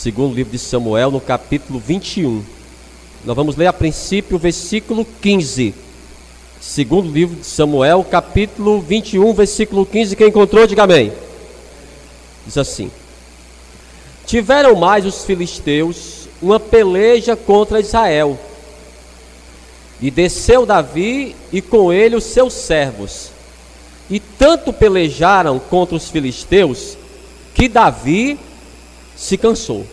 Segundo livro de Samuel, no capítulo 21. Nós vamos ler a princípio o versículo 15. Segundo livro de Samuel, capítulo 21, versículo 15. Quem encontrou, diga amém. Diz assim: tiveram mais os filisteus uma peleja contra Israel. E desceu Davi e com ele os seus servos. E tanto pelejaram contra os filisteus que Davi se cansou.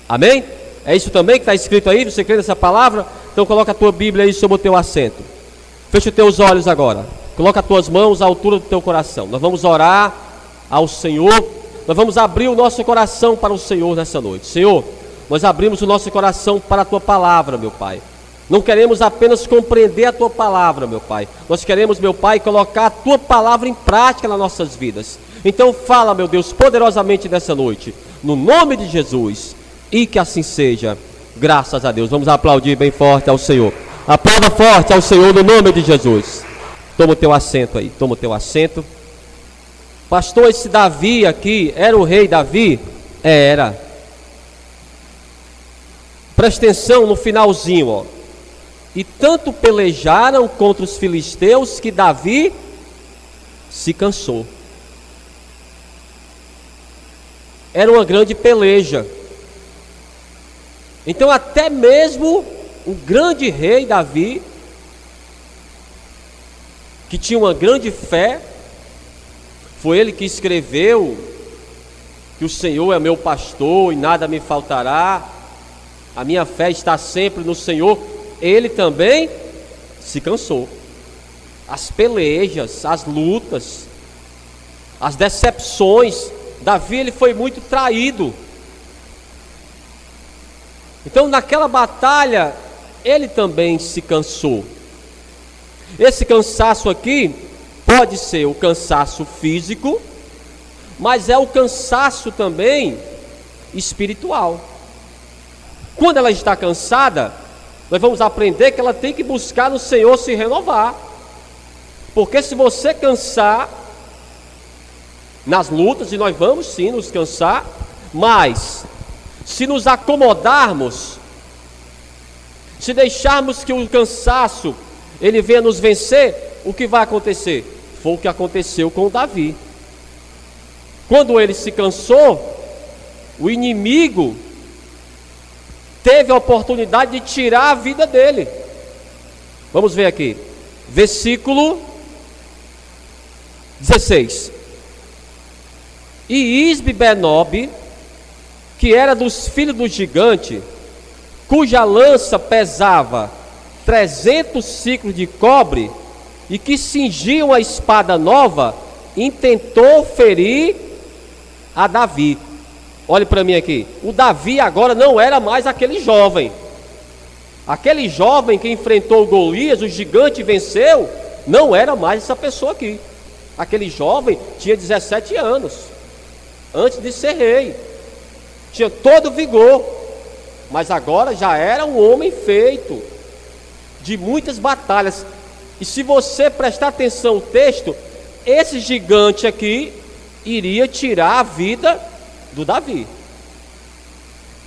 Amém? É isso também que está escrito aí? Você crê nessa palavra? Então coloca a tua Bíblia aí sobre o teu assento. Fecha os teus olhos agora. Coloca as tuas mãos à altura do teu coração. Nós vamos orar ao Senhor. Nós vamos abrir o nosso coração para o Senhor nessa noite. Senhor, nós abrimos o nosso coração para a tua palavra, meu Pai. Não queremos apenas compreender a tua palavra, meu Pai. Nós queremos, meu Pai, colocar a tua palavra em prática nas nossas vidas. Então fala, meu Deus, poderosamente nessa noite, no nome de Jesus, e que assim seja, graças a Deus. Vamos aplaudir bem forte ao Senhor. Aplauda forte ao Senhor no nome de Jesus. Toma o teu assento aí, toma o teu assento. Pastor, esse Davi aqui, era o rei Davi? Era. Presta atenção no finalzinho, ó. E tanto pelejaram contra os filisteus que Davi se cansou. Era uma grande peleja. Então até mesmo o grande rei Davi, que tinha uma grande fé, foi ele que escreveu que o Senhor é meu pastor e nada me faltará, a minha fé está sempre no Senhor. Ele também se cansou. As pelejas, as lutas, as decepções. Davi, ele foi muito traído. Então naquela batalha ele também se cansou. Esse cansaço aqui pode ser o cansaço físico, mas é o cansaço também espiritual. Quando ela está cansada, nós vamos aprender que ela tem que buscar no Senhor se renovar. Porque se você cansar nas lutas, e nós vamos sim nos cansar, mas se nos acomodarmos, se deixarmos que o cansaço ele venha nos vencer, o que vai acontecer? Foi o que aconteceu com Davi. Quando ele se cansou, o inimigo teve a oportunidade de tirar a vida dele. Vamos ver aqui, versículo 16. E Isbi-Benob, que era dos filhos do gigante, cuja lança pesava 300 ciclos de cobre, e que cingia uma espada nova, intentou ferir a Davi. Olhe para mim aqui, o Davi agora não era mais aquele jovem. Aquele jovem que enfrentou Golias, o gigante, venceu, não era mais essa pessoa aqui. Aquele jovem tinha 17 anos, antes de ser rei, tinha todo o vigor, mas agora já era um homem feito de muitas batalhas. E se você prestar atenção no texto, esse gigante aqui iria tirar a vida do Davi.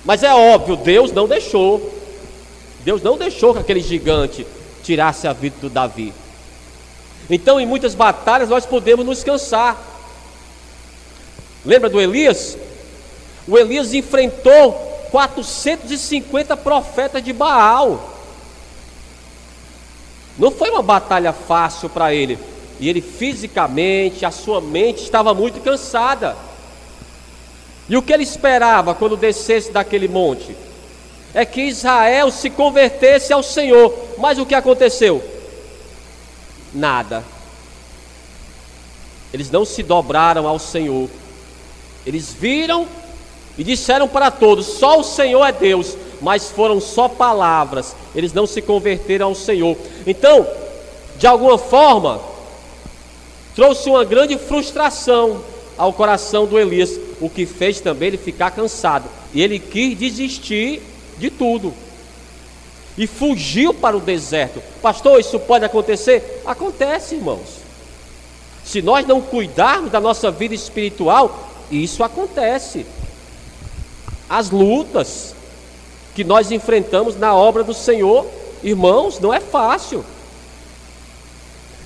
Mas é óbvio, Deus não deixou. Deus não deixou que aquele gigante tirasse a vida do Davi. Então em muitas batalhas nós podemos nos cansar. Lembra do Elias? O Elias enfrentou 450 profetas de Baal. Não foi uma batalha fácil para ele. E ele fisicamente, a sua mente estava muito cansada. E o que ele esperava quando descesse daquele monte? É que Israel se convertesse ao Senhor. Mas o que aconteceu? Nada. Eles não se dobraram ao Senhor. Eles viram e disseram para todos: só o Senhor é Deus. Mas foram só palavras. Eles não se converteram ao Senhor. Então, de alguma forma, trouxe uma grande frustração ao coração do Elias, o que fez também ele ficar cansado. E ele quis desistir de tudo e fugiu para o deserto. Pastor, isso pode acontecer? Acontece, irmãos. Se nós não cuidarmos da nossa vida espiritual, isso acontece. as lutas que nós enfrentamos na obra do Senhor, irmãos, não é fácil.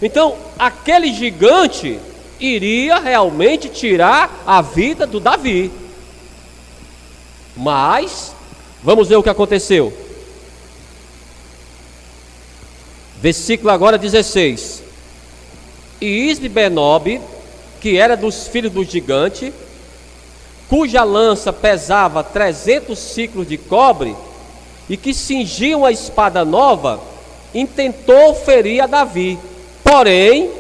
Então, aquele gigante iria realmente tirar a vida do Davi. Mas, vamos ver o que aconteceu. Versículo agora 16. E Isbi-Benob, que era dos filhos do gigante, cuja lança pesava 300 ciclos de cobre, e que cingia uma espada nova, intentou ferir a Davi. Porém,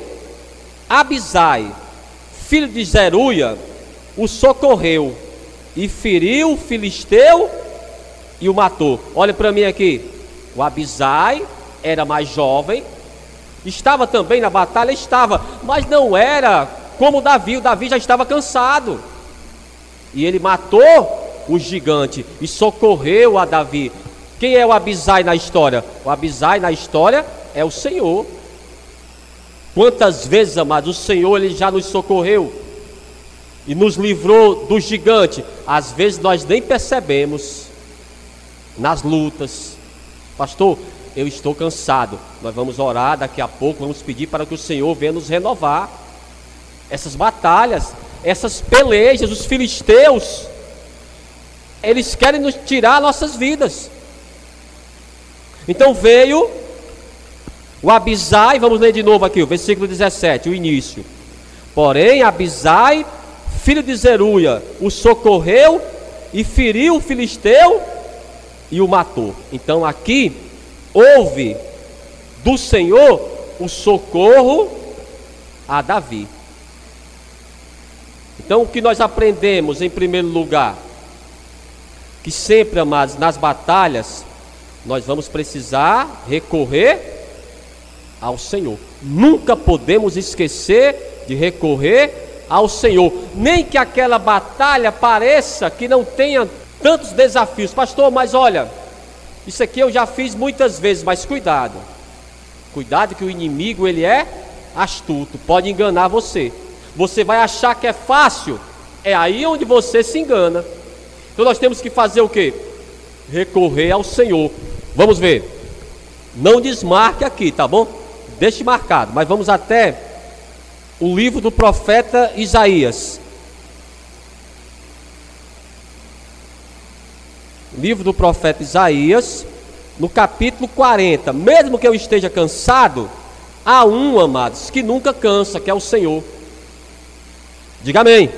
Abisai, filho de Zeruia, o socorreu, e feriu o filisteu e o matou. Olha para mim aqui. O Abisai era mais jovem, estava também na batalha, estava, mas não era como o Davi já estava cansado. E ele matou o gigante e socorreu a Davi. Quem é o Abisai na história? O Abisai na história é o Senhor. Quantas vezes, amados, o Senhor ele já nos socorreu e nos livrou do gigante. Às vezes nós nem percebemos nas lutas. Pastor, eu estou cansado. Nós vamos orar daqui a pouco, vamos pedir para que o Senhor venha nos renovar. Essas batalhas, essas pelejas, os filisteus, eles querem nos tirar nossas vidas. Então veio o Abisai, vamos ler de novo aqui o versículo 17, o início. Porém Abisai, filho de Zeruia, o socorreu e feriu o filisteu e o matou. Então aqui houve do Senhor o socorro a Davi. Então o que nós aprendemos em primeiro lugar? Que sempre, amados, nas batalhas nós vamos precisar recorrer ao Senhor. Nunca podemos esquecer de recorrer ao Senhor. Nem que aquela batalha pareça que não tenha tantos desafios. Pastor, mas olha, isso aqui eu já fiz muitas vezes, mas cuidado. Cuidado que o inimigo ele é astuto, pode enganar você. Você vai achar que é fácil, é aí onde você se engana. Então nós temos que fazer o quê? Recorrer ao Senhor. Vamos ver. Não desmarque aqui, tá bom? Deixe marcado, mas vamos até o livro do profeta Isaías. Livro do profeta Isaías, no capítulo 40. Mesmo que eu esteja cansado, há um, amados, que nunca cansa, que é o Senhor. Diga amém.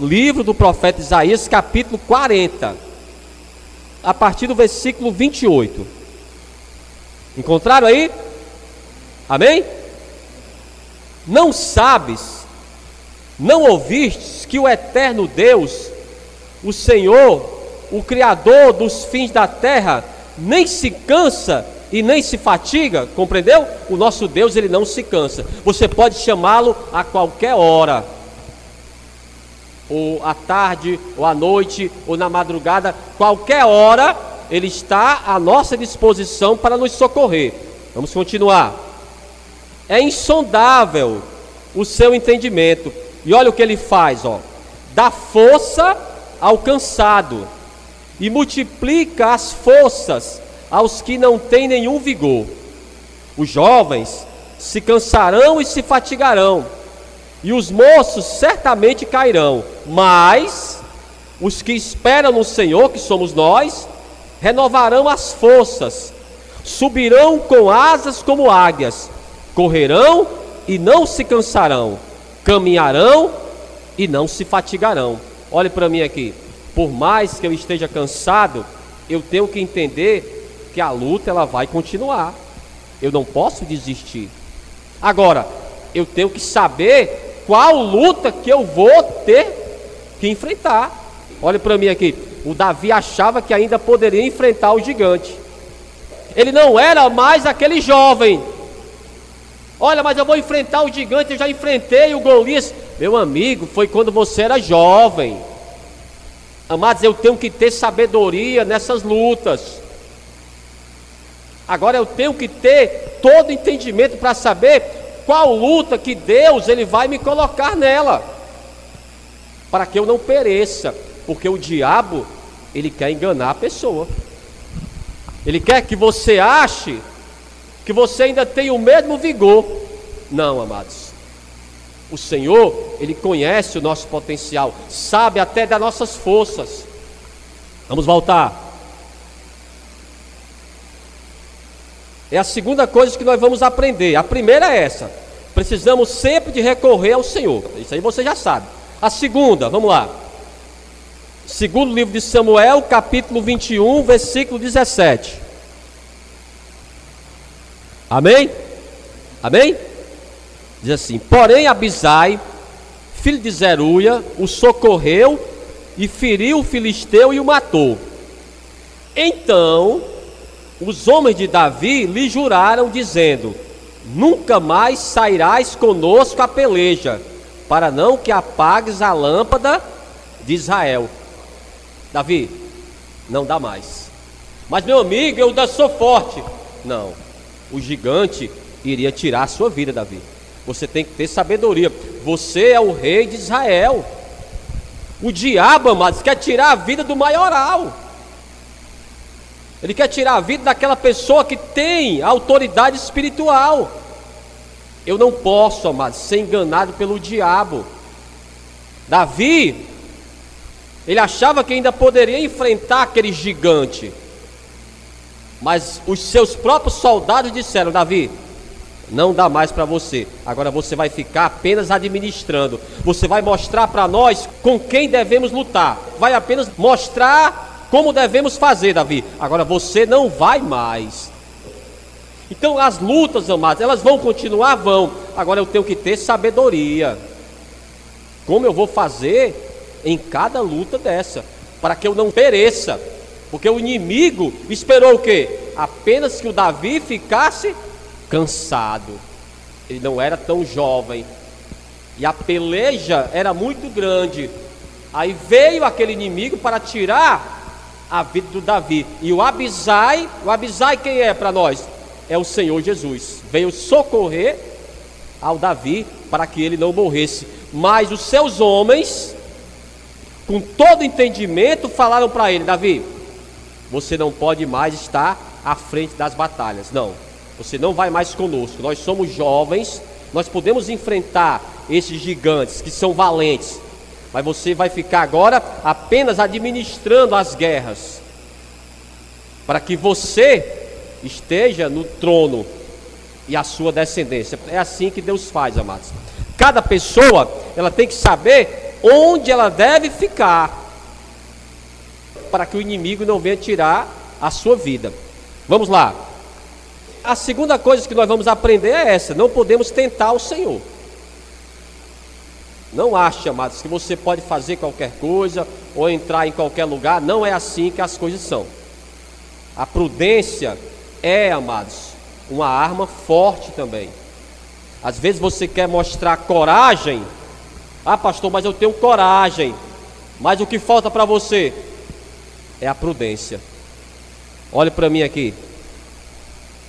Livro do profeta Isaías, capítulo 40, a partir do versículo 28. Encontraram aí? Amém? Não sabes, não ouvistes que o eterno Deus, o Senhor, o Criador dos fins da terra, nem se cansa e nem se fatiga? Compreendeu? O nosso Deus, ele não se cansa. Você pode chamá-lo a qualquer hora, ou à tarde, ou à noite, ou na madrugada, qualquer hora, ele está à nossa disposição para nos socorrer. Vamos continuar. É insondável o seu entendimento. E olha o que ele faz, ó. Dá força ao cansado e multiplica as forças aos que não têm nenhum vigor. Os jovens se cansarão e se fatigarão, e os moços certamente cairão, mas os que esperam no Senhor, que somos nós, renovarão as forças, subirão com asas como águias, correrão e não se cansarão, caminharão e não se fatigarão. Olhe para mim aqui. Por mais que eu esteja cansado, eu tenho que entender que a luta ela vai continuar. Eu não posso desistir. Agora, eu tenho que saber qual luta que eu vou ter que enfrentar. Olhe para mim aqui. O Davi achava que ainda poderia enfrentar o gigante. Ele não era mais aquele jovem. Olha, mas eu vou enfrentar o gigante, eu já enfrentei o Golias. Meu amigo, foi quando você era jovem. Amados, eu tenho que ter sabedoria nessas lutas. Agora eu tenho que ter todo entendimento para saber qual luta que Deus ele vai me colocar nela, para que eu não pereça. Porque o diabo, ele quer enganar a pessoa. Ele quer que você ache que você ainda tem o mesmo vigor. Não, amados. O Senhor, Ele conhece o nosso potencial, sabe até das nossas forças. Vamos voltar. É a segunda coisa que nós vamos aprender. A primeira é essa: precisamos sempre de recorrer ao Senhor. Isso aí você já sabe. A segunda, vamos lá. Segundo livro de Samuel, capítulo 21, versículo 17. Amém? Amém? Diz assim: porém Abisai, filho de Zeruia, o socorreu e feriu o filisteu e o matou. Então os homens de Davi lhe juraram, dizendo: nunca mais sairás conosco a peleja, para não que apagues a lâmpada de Israel. Davi, não dá mais. Mas meu amigo, eu ainda sou forte. Não, o gigante iria tirar a sua vida, Davi. Você tem que ter sabedoria. Você é o rei de Israel. O diabo, amados, quer tirar a vida do maioral. Ele quer tirar a vida daquela pessoa que tem autoridade espiritual. Eu não posso, amados, ser enganado pelo diabo. Davi, ele achava que ainda poderia enfrentar aquele gigante, mas os seus próprios soldados disseram: Davi, não dá mais para você. Agora você vai ficar apenas administrando. Você vai mostrar para nós com quem devemos lutar. Vai apenas mostrar como devemos fazer, Davi. Agora você não vai mais. Então as lutas, amados, elas vão continuar? Vão. Agora eu tenho que ter sabedoria. Como eu vou fazer em cada luta dessa, para que eu não pereça? Porque o inimigo esperou o quê? Apenas que o Davi ficasse cansado. Ele não era tão jovem, e a peleja era muito grande. Aí veio aquele inimigo para tirar a vida do Davi. E o Abisai quem é para nós? É o Senhor Jesus. Veio socorrer ao Davi para que ele não morresse. Mas os seus homens, com todo entendimento, falaram para ele: Davi, você não pode mais estar à frente das batalhas. Não, você não vai mais conosco. Nós somos jovens, nós podemos enfrentar esses gigantes que são valentes, mas você vai ficar agora apenas administrando as guerras, para que você esteja no trono e a sua descendência. É assim que Deus faz, amados. Cada pessoa, ela tem que saber onde ela deve ficar, para que o inimigo não venha tirar a sua vida. Vamos lá. A segunda coisa que nós vamos aprender é essa: não podemos tentar o Senhor. Não ache, amados, que você pode fazer qualquer coisa ou entrar em qualquer lugar. Não é assim que as coisas são. A prudência é, amados, uma arma forte também. Às vezes você quer mostrar coragem. Ah, pastor, mas eu tenho coragem. Mas o que falta para você é a prudência. Olhe para mim aqui.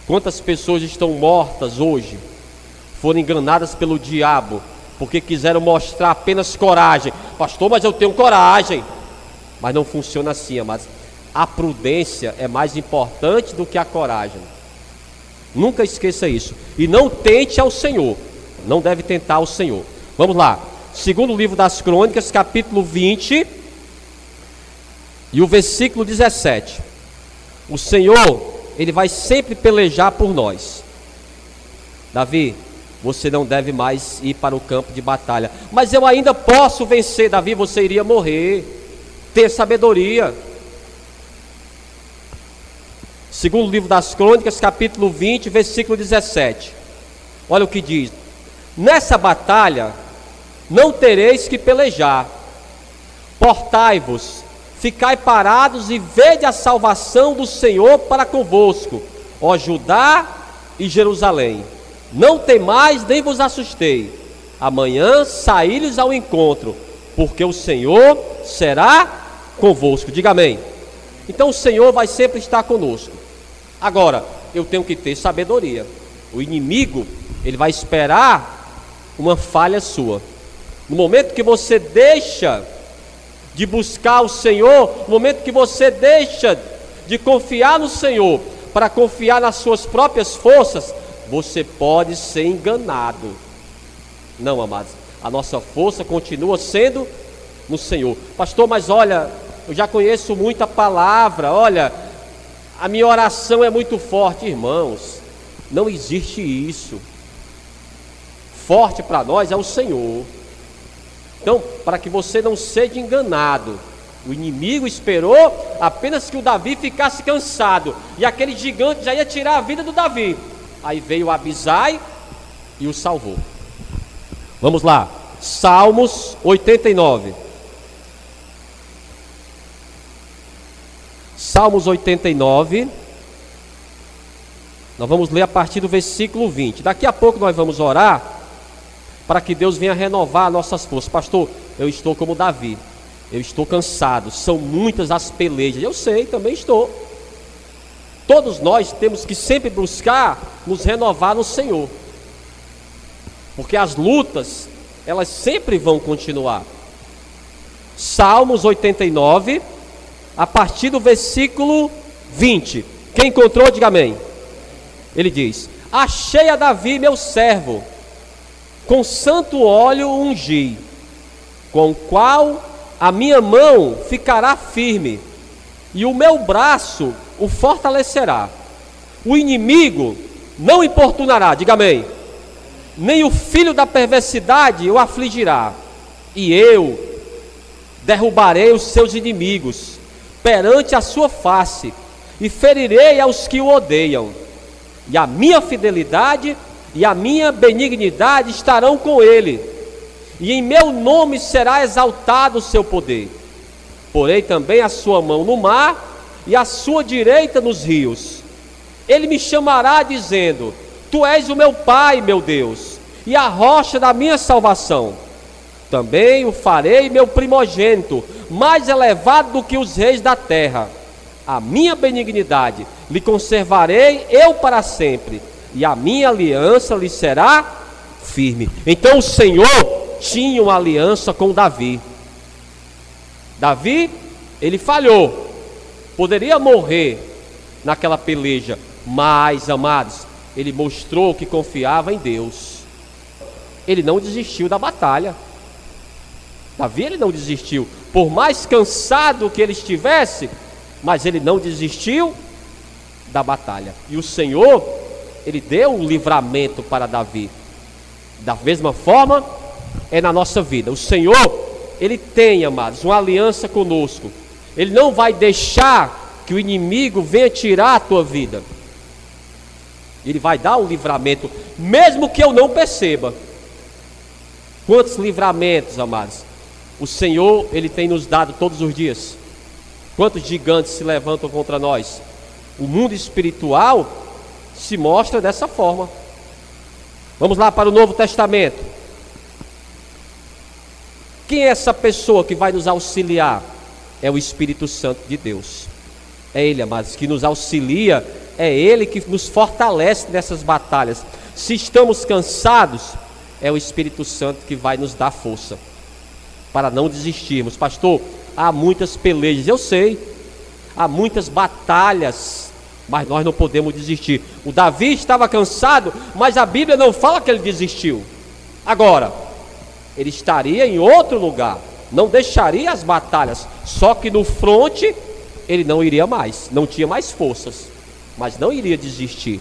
Quantas pessoas estão mortas hoje, foram enganadas pelo diabo, porque quiseram mostrar apenas coragem. Pastor, mas eu tenho coragem. Mas não funciona assim, amados. A prudência é mais importante do que a coragem. Nunca esqueça isso. E não tente ao Senhor. Não deve tentar ao Senhor. Vamos lá. Segundo livro das Crônicas, capítulo 20 e o versículo 17. O Senhor, Ele vai sempre pelejar por nós. Davi, você não deve mais ir para o campo de batalha. Mas eu ainda posso vencer. Davi, você iria morrer. Ter sabedoria. Segundo livro das Crônicas, capítulo 20, versículo 17. Olha o que diz: nessa batalha não tereis que pelejar. Portai-vos, ficai parados e vede a salvação do Senhor para convosco, ó Judá e Jerusalém. Não temais nem vos assustei. Amanhã saí-lhes ao encontro, porque o Senhor será convosco. Diga amém. Então o Senhor vai sempre estar conosco. Agora, eu tenho que ter sabedoria. O inimigo, ele vai esperar uma falha sua. No momento que você deixa de buscar o Senhor, no momento que você deixa de confiar no Senhor para confiar nas suas próprias forças, você pode ser enganado. Não, amados, a nossa força continua sendo no Senhor. Pastor, mas olha, eu já conheço muita palavra, olha, a minha oração é muito forte. Irmãos, não existe isso. Forte para nós é o Senhor. Então, para que você não seja enganado, o inimigo esperou apenas que o Davi ficasse cansado, e aquele gigante já ia tirar a vida do Davi. Aí veio Abisai e o salvou. Vamos lá, Salmos 89. Salmos 89. Nós vamos ler a partir do versículo 20. Daqui a pouco nós vamos orar para que Deus venha renovar nossas forças. Pastor, eu estou como Davi, eu estou cansado, são muitas as pelejas. Eu sei, também estou. Todos nós temos que sempre buscar nos renovar no Senhor, porque as lutas, elas sempre vão continuar. Salmos 89, a partir do versículo 20. Quem encontrou, diga amém. Ele diz: achei a Davi meu servo, com santo óleo ungi, com o qual a minha mão ficará firme, e o meu braço o fortalecerá. O inimigo não importunará, diga amém, nem o filho da perversidade o afligirá. E eu derrubarei os seus inimigos perante a sua face, e ferirei aos que o odeiam. E a minha fidelidade e a minha benignidade estarão com ele, e em meu nome será exaltado o seu poder. Porei também a sua mão no mar, e a sua direita nos rios. Ele me chamará dizendo: tu és o meu Pai, meu Deus, e a rocha da minha salvação. Também o farei meu primogênito, mais elevado do que os reis da terra. A minha benignidade lhe conservarei eu para sempre, e a minha aliança lhe será firme. Então o Senhor tinha uma aliança com Davi. Davi, ele falhou, poderia morrer naquela peleja, mas, amados, ele mostrou que confiava em Deus. Ele não desistiu da batalha. Davi, ele não desistiu, por mais cansado que ele estivesse, mas ele não desistiu da batalha. E o Senhor, ele deu um livramento para Davi. Da mesma forma é na nossa vida. O Senhor, ele tem, amados, uma aliança conosco. Ele não vai deixar que o inimigo venha tirar a tua vida. Ele vai dar um livramento, mesmo que eu não perceba. Quantos livramentos, amados, o Senhor, ele tem nos dado todos os dias. Quantos gigantes se levantam contra nós? O mundo espiritual se mostra dessa forma. Vamos lá para o Novo Testamento. Quem é essa pessoa que vai nos auxiliar? É o Espírito Santo de Deus. É Ele, amados, que nos auxilia. É Ele que nos fortalece nessas batalhas. Se estamos cansados, é o Espírito Santo que vai nos dar força para não desistirmos. Pastor, há muitas pelejas, eu sei, há muitas batalhas, mas nós não podemos desistir. O Davi estava cansado, mas a Bíblia não fala que ele desistiu. Agora, ele estaria em outro lugar, não deixaria as batalhas, só que no fronte ele não iria mais, não tinha mais forças, mas não iria desistir.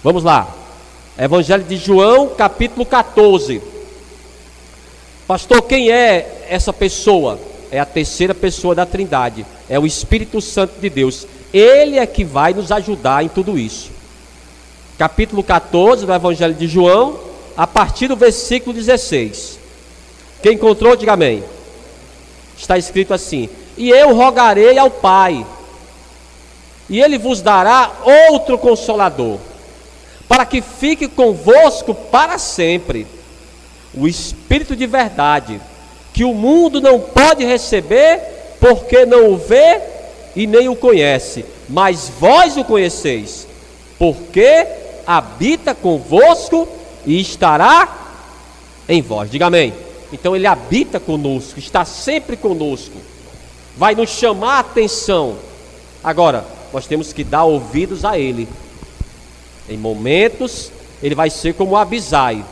Vamos lá, Evangelho de João, capítulo 14. Pastor, quem é essa pessoa? É a terceira pessoa da Trindade, é o Espírito Santo de Deus. Ele é que vai nos ajudar em tudo isso. Capítulo 14 do Evangelho de João, a partir do versículo 16. Quem encontrou, diga amém. Está escrito assim: e eu rogarei ao Pai, e Ele vos dará outro Consolador, para que fique convosco para sempre, o Espírito de verdade, que o mundo não pode receber, porque não o vê e nem o conhece, mas vós o conheceis, porque habita convosco e estará em vós. Diga amém. Então ele habita conosco, está sempre conosco. vai nos chamar a atenção. Agora, nós temos que dar ouvidos a Ele. Em momentos, Ele vai ser como o Abisai.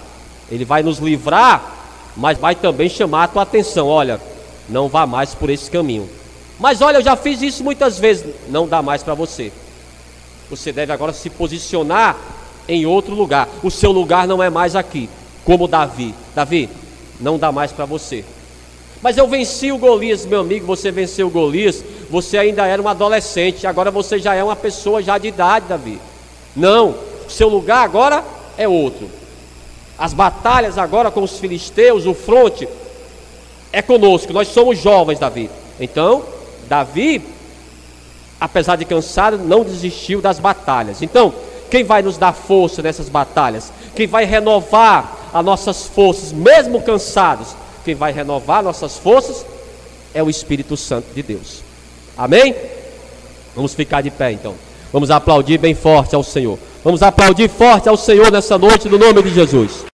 Ele vai nos livrar, mas vai também chamar a tua atenção. Olha, não vá mais por esse caminho. Mas olha, eu já fiz isso muitas vezes. Não dá mais para você. Você deve agora se posicionar em outro lugar. O seu lugar não é mais aqui. Como Davi. Davi, não dá mais para você. Mas eu venci o Golias, meu amigo. Você venceu o Golias. Você ainda era um adolescente. Agora você já é uma pessoa já de idade, Davi. Não, o seu lugar agora é outro. As batalhas agora com os filisteus, o fronte é conosco. Nós somos jovens, Davi. Então, Davi, apesar de cansado, não desistiu das batalhas. Então, quem vai nos dar força nessas batalhas? Quem vai renovar as nossas forças, mesmo cansados? Quem vai renovar nossas forças é o Espírito Santo de Deus. Amém? Vamos ficar de pé então. Vamos aplaudir bem forte ao Senhor. Vamos aplaudir forte ao Senhor nessa noite, no nome de Jesus.